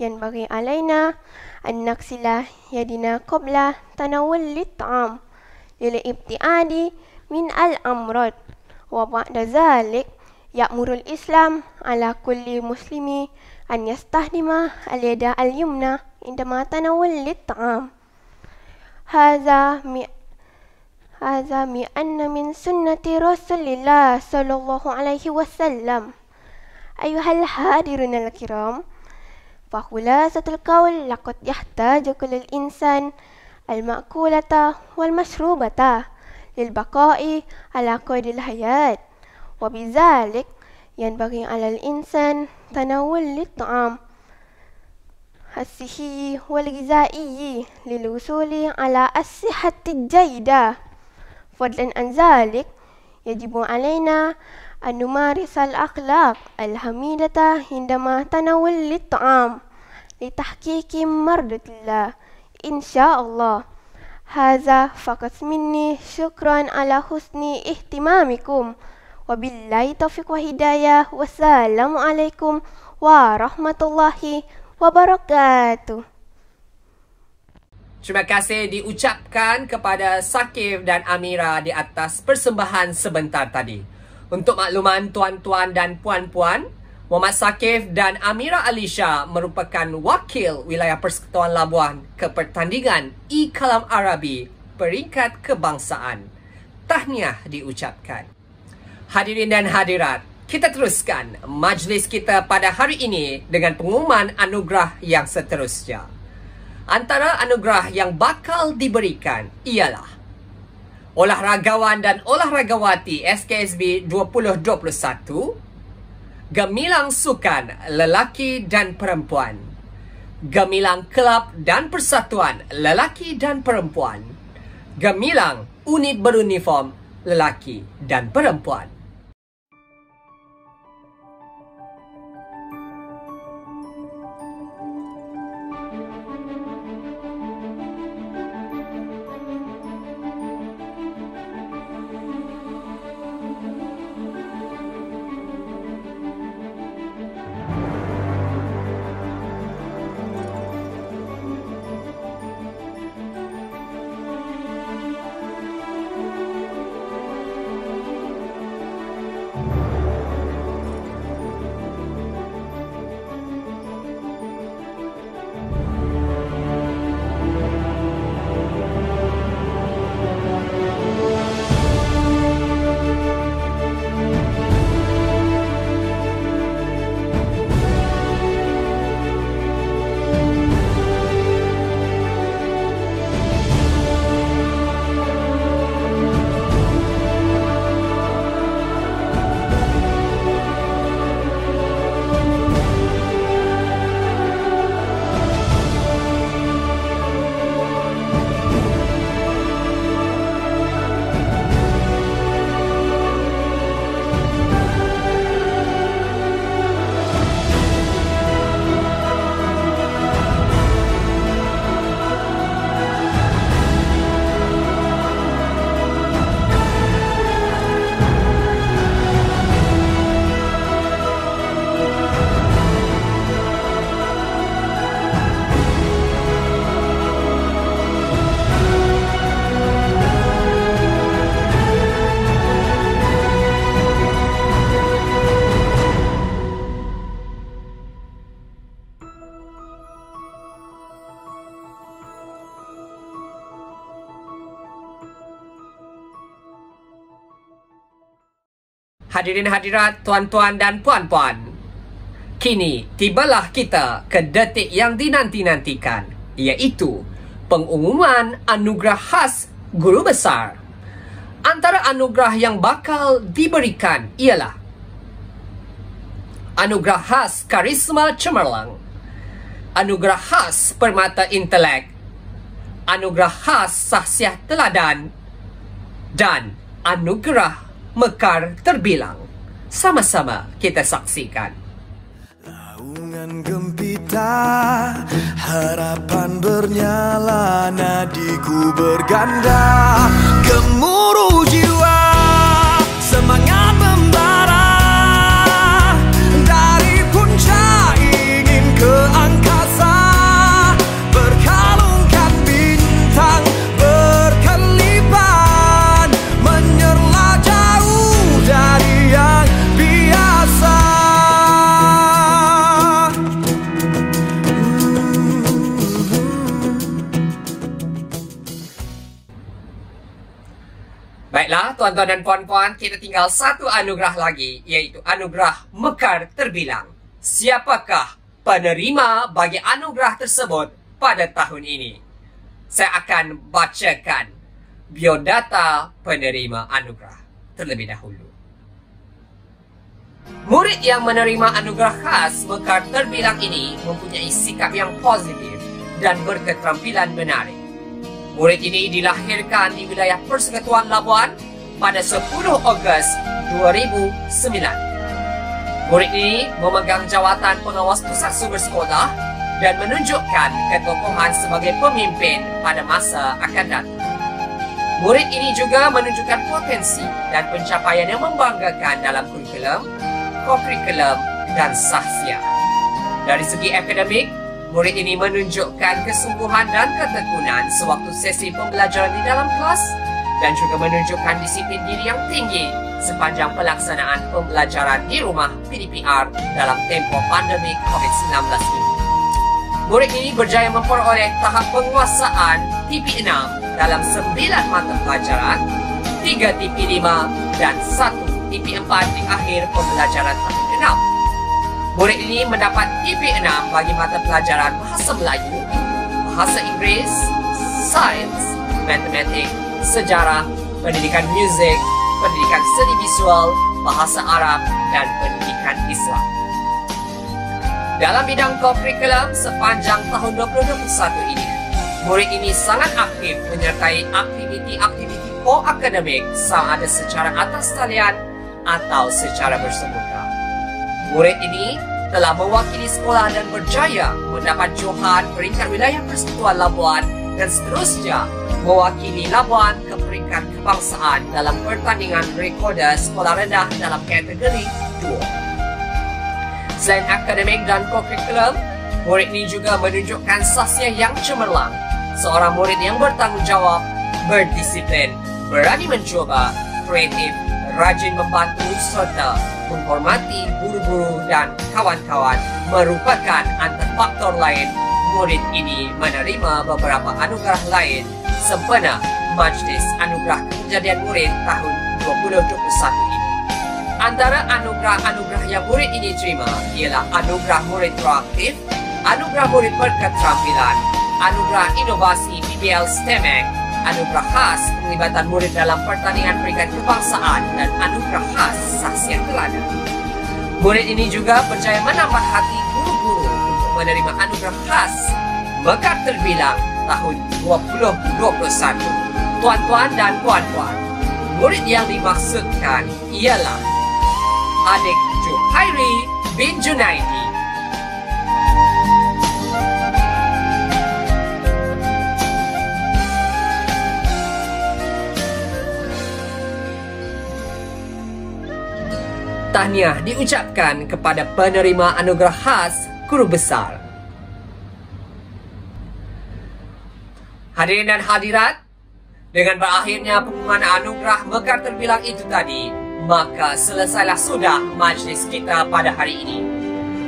yanbaghi alaina an naksila yadina qabla tanawul lit'am lil ibtiadi min al-amrad wa ba'da zalik ya'murul Islam ala kulli muslimi an yastahdima al-yada al-yumna indama tanawul lit'am. Hadza mi anna min sunnati Rasulillah sallallahu alaihi wasallam. Ayyuhal hadirun al-kiram, fa khulasatul qawl laqad yahtaju kullul insan al-ma'kulata wal mashrubata lil baqa'i ala qaidil hayat. Wa bizalik yanbaghi 'alal insan tanawul lit'am as-sihhi wal ghizaiyi lil wusuli ala as-sihhati jayyida. Fadlan an zalik yajibu 'alaina an numarisal akhlaq al-hamidata indama tanawul lit'am li tahqiqi mardatillah insyaallah. Hadza faqat minni, syukran ala husni ihtimamikum. Wabillahi taufiq wa hidayah. Wassalamualaikum warahmatullahi wabarakatuh.
Terima kasih diucapkan kepada Sakif dan Amira di atas persembahan sebentar tadi. Untuk makluman tuan-tuan dan puan-puan, Muhammad Sakif dan Amira Alisha merupakan wakil wilayah Persekutuan Labuan ke pertandingan E-Kalam Arabi peringkat kebangsaan. Tahniah diucapkan. Hadirin dan hadirat, kita teruskan majlis kita pada hari ini dengan pengumuman anugerah yang seterusnya. Antara anugerah yang bakal diberikan ialah olahragawan dan olahragawati SKSB 2021, gemilang sukan lelaki dan perempuan, gemilang kelab dan persatuan lelaki dan perempuan, gemilang unit beruniform lelaki dan perempuan. Hadirin hadirat, tuan-tuan dan puan-puan, kini tibalah kita ke detik yang dinanti-nantikan, iaitu pengumuman anugerah khas guru besar. Antara anugerah yang bakal diberikan ialah anugerah khas karisma cemerlang, anugerah khas permata intelek, anugerah khas sahsiah teladan, dan anugerah mekar terbilang. Sama-sama kita saksikan.
Naungan gempita, harapan bernyala, nadiku berganda, gemuruh jiwa, semangat membara, dari puncak ingin ke angkasa, berkalungkan bintang berkelipan, menyerlah jauh dari yang biasa.
Baiklah, tuan-tuan dan puan-puan, kita tinggal satu anugerah lagi, iaitu anugerah mekar terbilang. Siapakah penerima bagi anugerah tersebut pada tahun ini? Saya akan bacakan biodata penerima anugerah terlebih dahulu. Murid yang menerima anugerah khas mekar terbilang ini mempunyai sikap yang positif dan berketerampilan menarik. Murid ini dilahirkan di wilayah Persekutuan Labuan pada 10 Ogos 2009. Murid ini memegang jawatan pengawas pusat sumber sekolah dan menunjukkan ketokohan sebagai pemimpin pada masa akan datang. Murid ini juga menunjukkan potensi dan pencapaian yang membanggakan dalam kurikulum, kokurikulum, dan sahsiah. Dari segi akademik, murid ini menunjukkan kesungguhan dan ketekunan sewaktu sesi pembelajaran di dalam kelas dan juga menunjukkan disiplin diri yang tinggi sepanjang pelaksanaan pembelajaran di rumah PDPR dalam tempoh pandemik COVID-19 ini. Murid ini berjaya memperoleh tahap penguasaan TP6 dalam 9 mata pelajaran, 3 TP5 dan 1 TP4 di akhir pembelajaran tahun 6. Murid ini mendapat TP6 bagi mata pelajaran Bahasa Melayu, Bahasa Inggeris, Sains, Matematik, Sejarah, Pendidikan Muzik, Pendidikan Seni Visual, Bahasa Arab, dan Pendidikan Islam. Dalam bidang kokurikulum sepanjang tahun 2021 ini, murid ini sangat aktif menyertai aktiviti-aktiviti ko-akademik sama ada secara atas talian atau secara bersemuka. Murid ini telah mewakili sekolah dan berjaya mendapat johan peringkat wilayah Persekutuan Labuan dan seterusnya mewakili Labuan ke peringkat kebangsaan dalam pertandingan rekorda sekolah rendah dalam kategori 2. Selain akademik dan kokurikulum, murid ini juga menunjukkan sahsiah yang cemerlang. Seorang murid yang bertanggungjawab, berdisiplin, berani mencoba, kreatif, rajin membantu serta menghormati guru-guru dan kawan-kawan merupakan antara faktor lain murid ini menerima beberapa anugerah lain sempena Majlis Anugerah Kejadian Murid tahun 2021 ini. Antara anugerah-anugerah yang murid ini terima ialah Anugerah Murid Proaktif, Anugerah Murid Berketerampilan, Anugerah Inovasi PBL STEMEC, Anugerah khas penglibatan murid dalam pertandingan peringkat kebangsaan, dan anugerah khas sahsiah teladan. Murid ini juga berjaya menambah hati guru-guru untuk menerima anugerah khas mekar terbilang tahun 2021. Tuan-tuan dan puan-puan, murid yang dimaksudkan ialah adik Juhairi bin Junaidi. Tahniah diucapkan kepada penerima anugerah khas guru besar. Hadirin dan hadirat, dengan berakhirnya pengumuman anugerah mekar terbilang itu tadi, maka selesailah sudah majlis kita pada hari ini.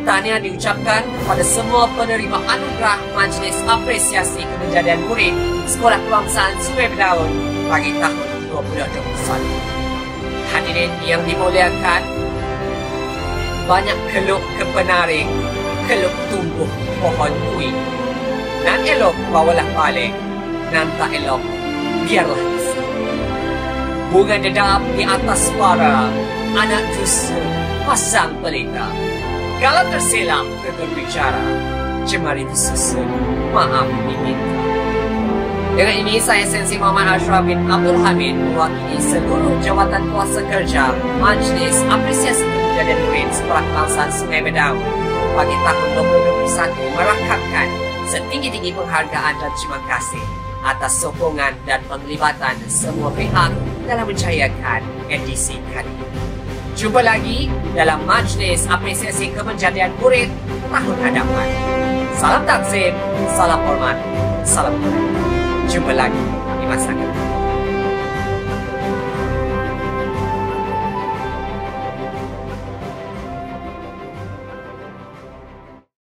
Tahniah diucapkan kepada semua penerima anugerah Majlis Apresiasi Kejadian Murid Sekolah Kebangsaan Sungai Berdaun bagi tahun 2021. Hadirin yang dimuliakan, banyak keluk kepenaring, keluk tumbuh pohon kui. Nan elok bawalah balik, nan tak elok biarlah isi. Bunga dedap di atas para, anak dusu pasang pelita. Kalau tersilap tutur bicara, jemari disusun, maaf diminta. Dengan ini saya Sensi Muhammad Ashraf bin Abdul Hamid mewakili seluruh jawatan kuasa kerja Majlis Apresiasi Kejadian Murid Sekolah Kebangsaan Sungai Bedaun bagi tahun 2021 merakatkan setinggi-tinggi penghargaan dan terima kasih atas sokongan dan penglibatan semua pihak dalam menjayakan edisi kali ini. Jumpa lagi dalam Majlis Apresiasi Kejadian Murid tahun hadapan. Salam takzim, salam hormat, salam hormat. Jumpa lagi di masa depan.